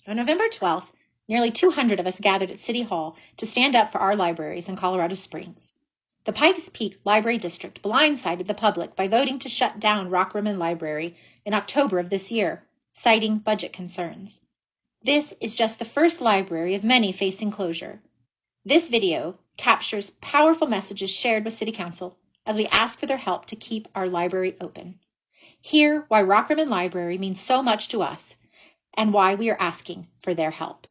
On November 12th, nearly 200 of us gathered at City Hall to stand up for our libraries in Colorado Springs. The Pikes Peak Library District blindsided the public by voting to shut down Rockrimmon Library in October of this year, citing budget concerns. This is just the first library of many facing closure. This video captures powerful messages shared with City Council as we ask for their help to keep our library open. Hear why Rockrimmon Library means so much to us and why we are asking for their help.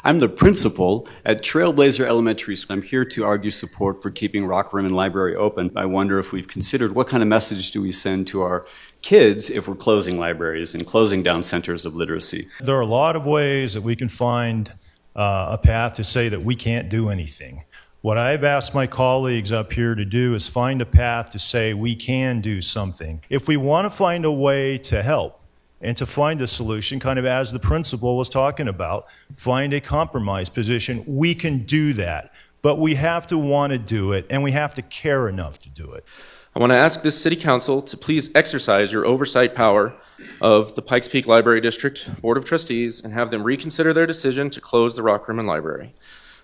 I'm the principal at Trailblazer Elementary School. I'm here to argue support for keeping Rockrimmon Library open. I wonder if we've considered what kind of message do we send to our kids if we're closing libraries and closing down centers of literacy. There are a lot of ways that we can find a path to say that we can't do anything. What I've asked my colleagues up here to do is find a path to say we can do something. If we want to find a way to help, and to find a solution, kind of as the principal was talking about, find a compromise position, we can do that. But we have to want to do it, and we have to care enough to do it. I want to ask this City Council to please exercise your oversight power of the Pikes Peak Library District Board of Trustees and have them reconsider their decision to close the Rockrimmon Library.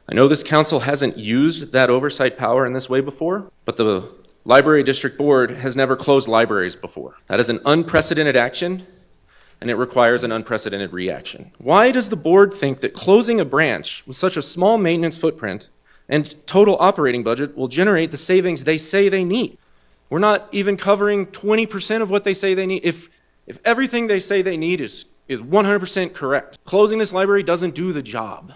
I know this council hasn't used that oversight power in this way before, but the Library District Board has never closed libraries before. That is an unprecedented action, and it requires an unprecedented reaction. Why does the board think that closing a branch with such a small maintenance footprint and total operating budget will generate the savings they say they need? We're not even covering 20% of what they say they need. If everything they say they need is 100% correct, closing this library doesn't do the job,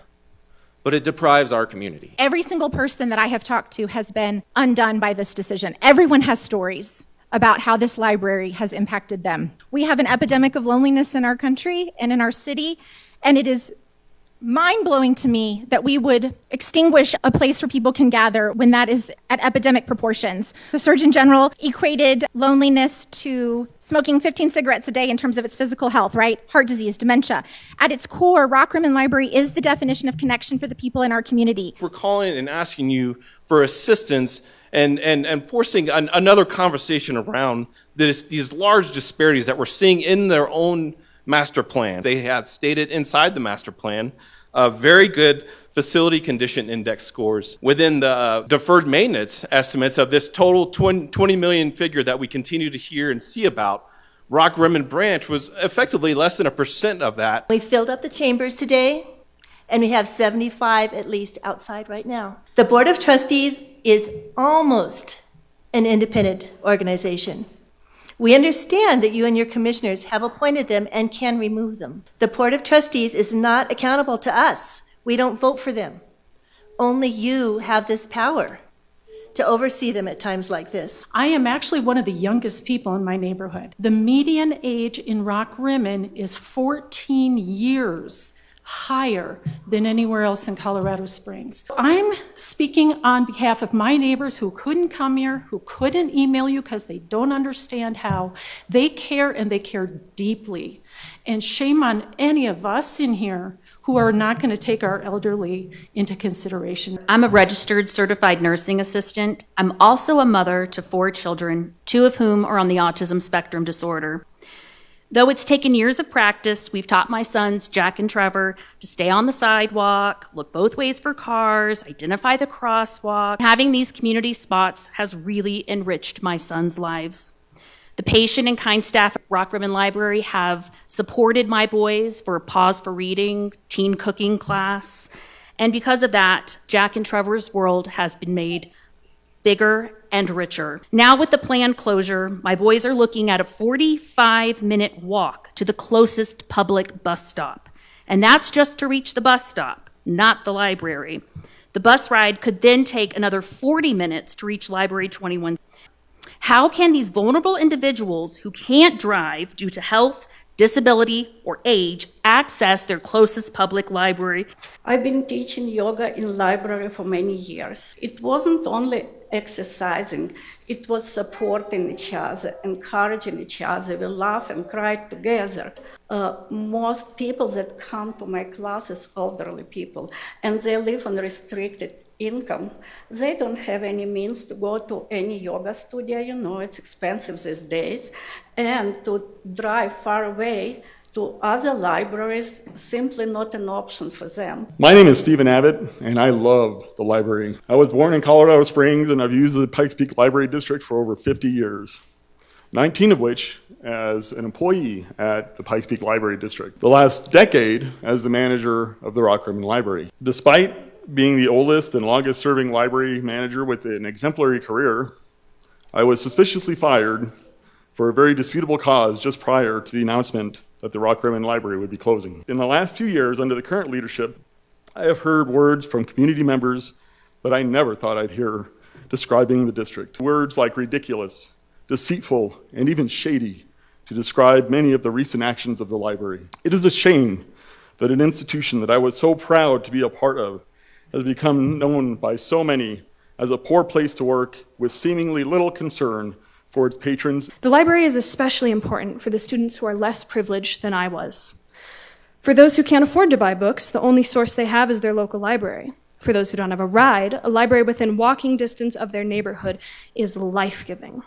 but it deprives our community. Every single person that I have talked to has been undone by this decision. Everyone has stories about how this library has impacted them. We have an epidemic of loneliness in our country and in our city, and it is mind-blowing to me that we would extinguish a place where people can gather when that is at epidemic proportions. The Surgeon General equated loneliness to smoking 15 cigarettes a day in terms of its physical health, right? Heart disease, dementia. At its core, Rockrimmon Library is the definition of connection for the people in our community. We're calling and asking you for assistance and forcing another conversation around these large disparities that we're seeing in their own master plan. They had stated inside the master plan very good facility condition index scores within the deferred maintenance estimates of this total 20 million figure that we continue to hear and see about. Rockrimmon branch was effectively less than 1% of that. We filled up the chambers today, and we have 75 at least outside right now. The Board of Trustees is almost an independent organization. We understand that you and your commissioners have appointed them and can remove them. The Board of Trustees is not accountable to us. We don't vote for them. Only you have this power to oversee them at times like this. I am actually one of the youngest people in my neighborhood. The median age in Rockrimmon is 14 years higher than anywhere else in Colorado Springs. I'm speaking on behalf of my neighbors who couldn't come here, who couldn't email you because they don't understand how. They care, and they care deeply. And shame on any of us in here who are not going to take our elderly into consideration. I'm a registered certified nursing assistant. I'm also a mother to 4 children, 2 of whom are on the autism spectrum disorder. Though it's taken years of practice, we've taught my sons, Jack and Trevor, to stay on the sidewalk, look both ways for cars, identify the crosswalk. Having these community spots has really enriched my sons' lives. The patient and kind staff at Rockrimmon Library have supported my boys for a Pause for Reading, teen cooking class. And because of that, Jack and Trevor's world has been made bigger and richer. Now with the planned closure, my boys are looking at a 45-minute walk to the closest public bus stop. And that's just to reach the bus stop, not the library. The bus ride could then take another 40 minutes to reach Library 21. How can these vulnerable individuals who can't drive due to health, disability, or age access their closest public library? I've been teaching yoga in library for many years. It wasn't only exercising, it was supporting each other, encouraging each other. We laugh and cry together. Most people that come to my classes, elderly people, and they live on restricted income. They don't have any means to go to any yoga studio, it's expensive these days, and to drive far away to other libraries, simply not an option for them. My name is Stephen Abbott, and I love the library. I was born in Colorado Springs, and I've used the Pikes Peak Library District for over 50 years, 19 of which as an employee at the Pikes Peak Library District, the last decade as the manager of the Rockrimmon Library. Despite being the oldest and longest serving library manager with an exemplary career, I was suspiciously fired for a very disputable cause just prior to the announcement that the Rockrimmon Library would be closing. In the last few years, under the current leadership, I have heard words from community members that I never thought I'd hear describing the district. Words like ridiculous, deceitful, and even shady to describe many of the recent actions of the library. It is a shame that an institution that I was so proud to be a part of has become known by so many as a poor place to work with seemingly little concern for its patrons. The library is especially important for the students who are less privileged than I was. For those who can't afford to buy books, the only source they have is their local library. For those who don't have a ride, a library within walking distance of their neighborhood is life-giving.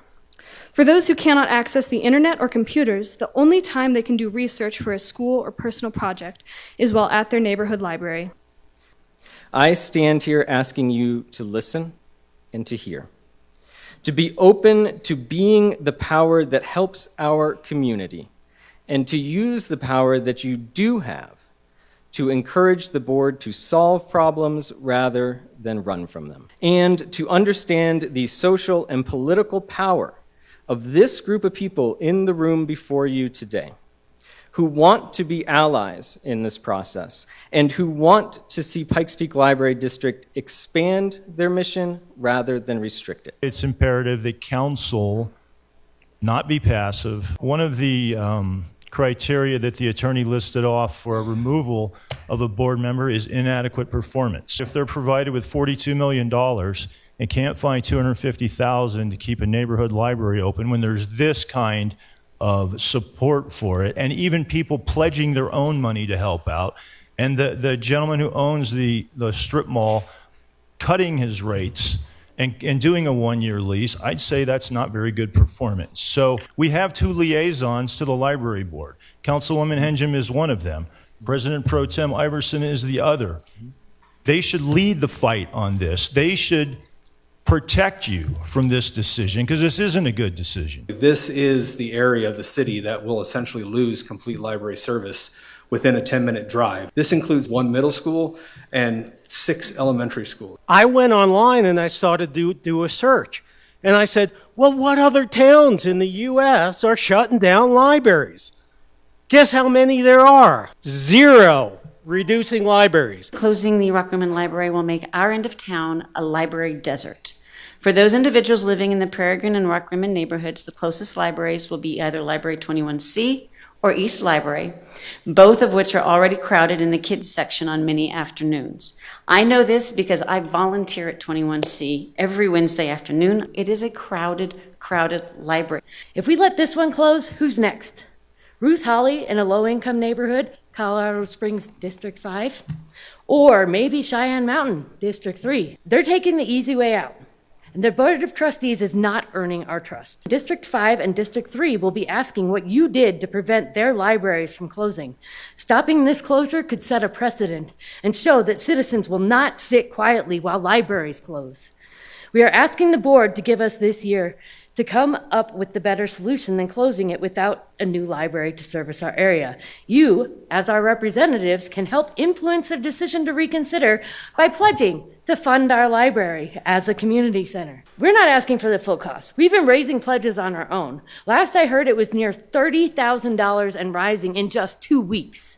For those who cannot access the internet or computers, the only time they can do research for a school or personal project is while at their neighborhood library. I stand here asking you to listen and to hear, to be open to being the power that helps our community, and to use the power that you do have to encourage the board to solve problems rather than run from them, and to understand the social and political power of this group of people in the room before you today, who want to be allies in this process and who want to see Pikes Peak Library District expand their mission rather than restrict it. It's imperative that council not be passive. One of the criteria that the attorney listed off for a removal of a board member is inadequate performance. If they're provided with $42 million and can't find $250,000 to keep a neighborhood library open when there's this kind of support for it, and even people pledging their own money to help out, and the gentleman who owns the strip mall cutting his rates and doing a one-year lease, I'd say that's not very good performance. So we have two liaisons to the library board. Councilwoman Henjum is one of them. President Pro Tem Iverson is the other. They should lead the fight on this. They should protect you from this decision, because this isn't a good decision. This is the area of the city that will essentially lose complete library service within a 10-minute drive. This includes 1 middle school and 6 elementary schools. I went online and I started to do a search. And I said, well, what other towns in the U.S. are shutting down libraries? Guess how many there are? 0. Reducing libraries. Closing the Rockrimmon Library will make our end of town a library desert. For those individuals living in the Peregrine and Rockrimmon neighborhoods, the closest libraries will be either Library 21C or East Library, both of which are already crowded in the kids section on many afternoons. I know this because I volunteer at 21C every Wednesday afternoon. It is a crowded library. If we let this one close, who's next? Ruth Holly in a low-income neighborhood, Colorado Springs, District 5, or maybe Cheyenne Mountain, District 3. They're taking the easy way out, and their board of trustees is not earning our trust. District 5 and District 3 will be asking what you did to prevent their libraries from closing. Stopping this closure could set a precedent and show that citizens will not sit quietly while libraries close. We are asking the board to give us this year to come up with the better solution than closing it without a new library to service our area. You, as our representatives, can help influence their decision to reconsider by pledging to fund our library as a community center. We're not asking for the full cost. We've been raising pledges on our own. Last I heard, it was near $30,000 and rising in just 2 weeks.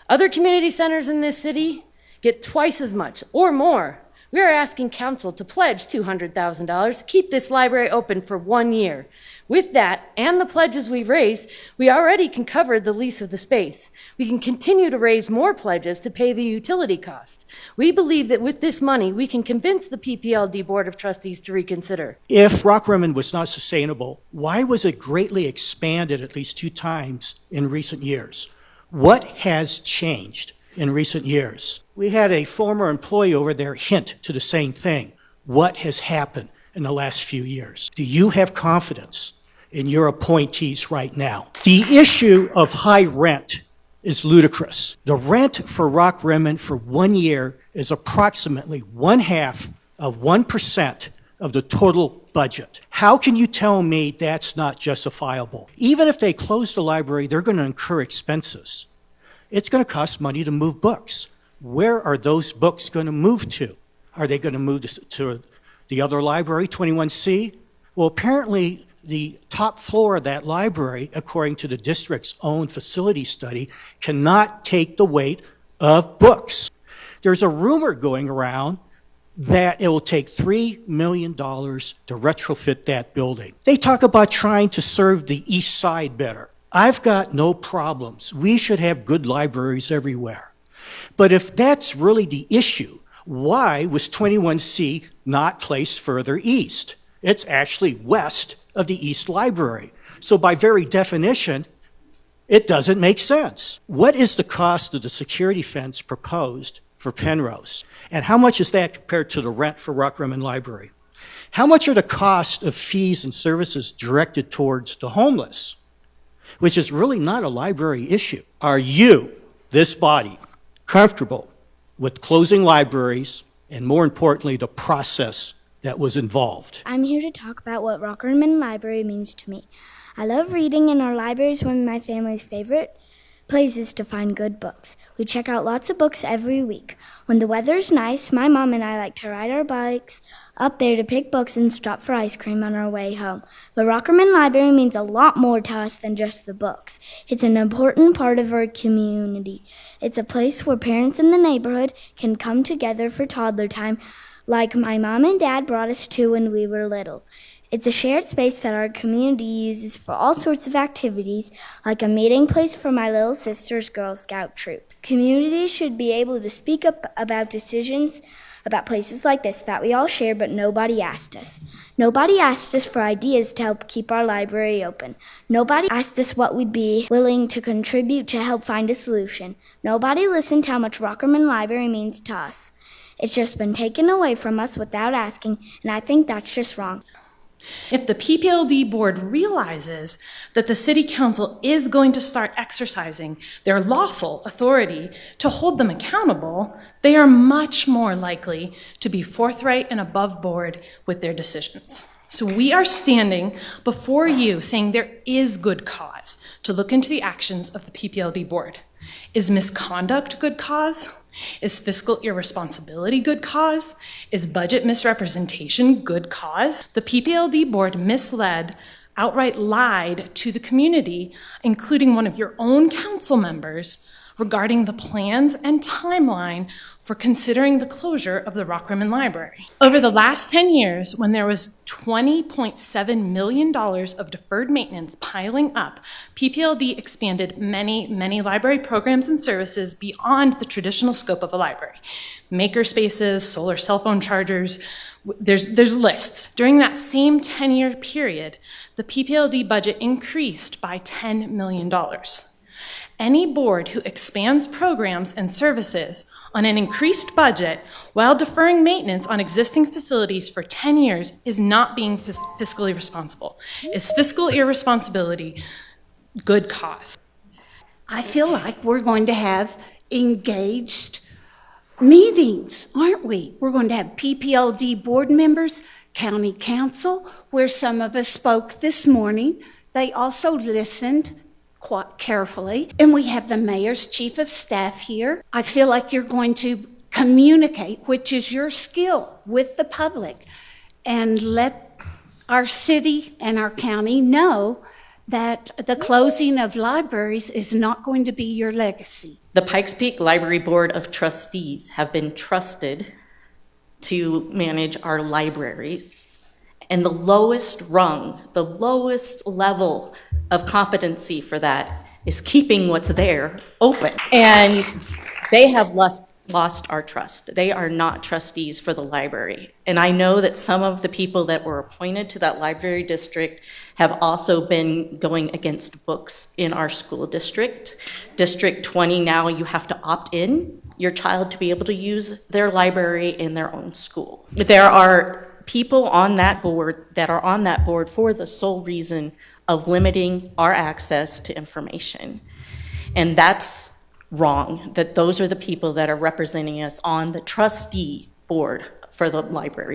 Other community centers in this city get twice as much or more. We are asking council to pledge $200,000 to keep this library open for 1 year. With that and the pledges we've raised, we already can cover the lease of the space. We can continue to raise more pledges to pay the utility cost. We believe that with this money, we can convince the PPLD Board of Trustees to reconsider. If Rockrimmon was not sustainable, why was it greatly expanded at least 2 times in recent years? What has changed in recent years? We had a former employee over there hint to the same thing. What has happened in the last few years? Do you have confidence and your appointees right now. The issue of high rent is ludicrous. The rent for Rockrimmon for 1 year is approximately 0.5% of the total budget. How can you tell me that's not justifiable? Even if they close the library, they're going to incur expenses. It's going to cost money to move books. Where are those books going to move to? Are they going to move to the other library, 21C? Well, apparently the top floor of that library, according to the district's own facility study, cannot take the weight of books. There's a rumor going around that it will take $3 million to retrofit that building. They talk about trying to serve the east side better. I've got no problems. We should have good libraries everywhere. But if that's really the issue, why was 21C not placed further east? It's actually west of the East Library. So by very definition, it doesn't make sense. What is the cost of the security fence proposed for Penrose? And how much is that compared to the rent for Rockrimmon Library? How much are the cost of fees and services directed towards the homeless, which is really not a library issue? Are you, this body, comfortable with closing libraries and, more importantly, the process that was involved? I'm here to talk about what Rockrimmon Library means to me. I love reading, and our library is one of my family's favorite places to find good books. We check out lots of books every week. When the weather's nice, my mom and I like to ride our bikes up there to pick books and stop for ice cream on our way home. But Rockrimmon Library means a lot more to us than just the books. It's an important part of our community. It's a place where parents in the neighborhood can come together for toddler time, like my mom and dad brought us to when we were little. It's a shared space that our community uses for all sorts of activities, like a meeting place for my little sister's Girl Scout troop. Communities should be able to speak up about decisions about places like this that we all share, but nobody asked us. Nobody asked us for ideas to help keep our library open. Nobody asked us what we'd be willing to contribute to help find a solution. Nobody listened to how much Rockrimmon Library means to us. It's just been taken away from us without asking, and I think that's just wrong. If the PPLD board realizes that the city council is going to start exercising their lawful authority to hold them accountable, they are much more likely to be forthright and above board with their decisions. So we are standing before you saying there is good cause to look into the actions of the PPLD board. Is misconduct good cause? Is fiscal irresponsibility good cause? Is budget misrepresentation good cause? The PPLD board misled, outright lied to the community, including one of your own council members, regarding the plans and timeline for considering the closure of the Rockrimmon Library. Over the last 10 years, when there was $20.7 million of deferred maintenance piling up, PPLD expanded many library programs and services beyond the traditional scope of a library. Maker spaces, solar cell phone chargers, there's lists. During that same 10-year period, the PPLD budget increased by $10 million. Any board who expands programs and services on an increased budget while deferring maintenance on existing facilities for 10 years is not being fiscally responsible. Is fiscal irresponsibility good cause? I feel like we're going to have engaged meetings, aren't we? We're going to have PPLD board members, county council, where some of us spoke this morning. They also listened quite carefully. And we have the mayor's chief of staff here. I feel like you're going to communicate, which is your skill, with the public, and let our city and our county know that the closing of libraries is not going to be your legacy. The Pikes Peak Library Board of Trustees have been trusted to manage our libraries. And the lowest rung, the lowest level of competency for that is keeping what's there open. And they have lost our trust. They are not trustees for the library. And I know that some of the people that were appointed to that library district have also been going against books in our school district. District 20 now, you have to opt in your child to be able to use their library in their own school. There are people on that board that are on that board for the sole reason of limiting our access to information. And that's wrong, that those are the people that are representing us on the trustee board for the library.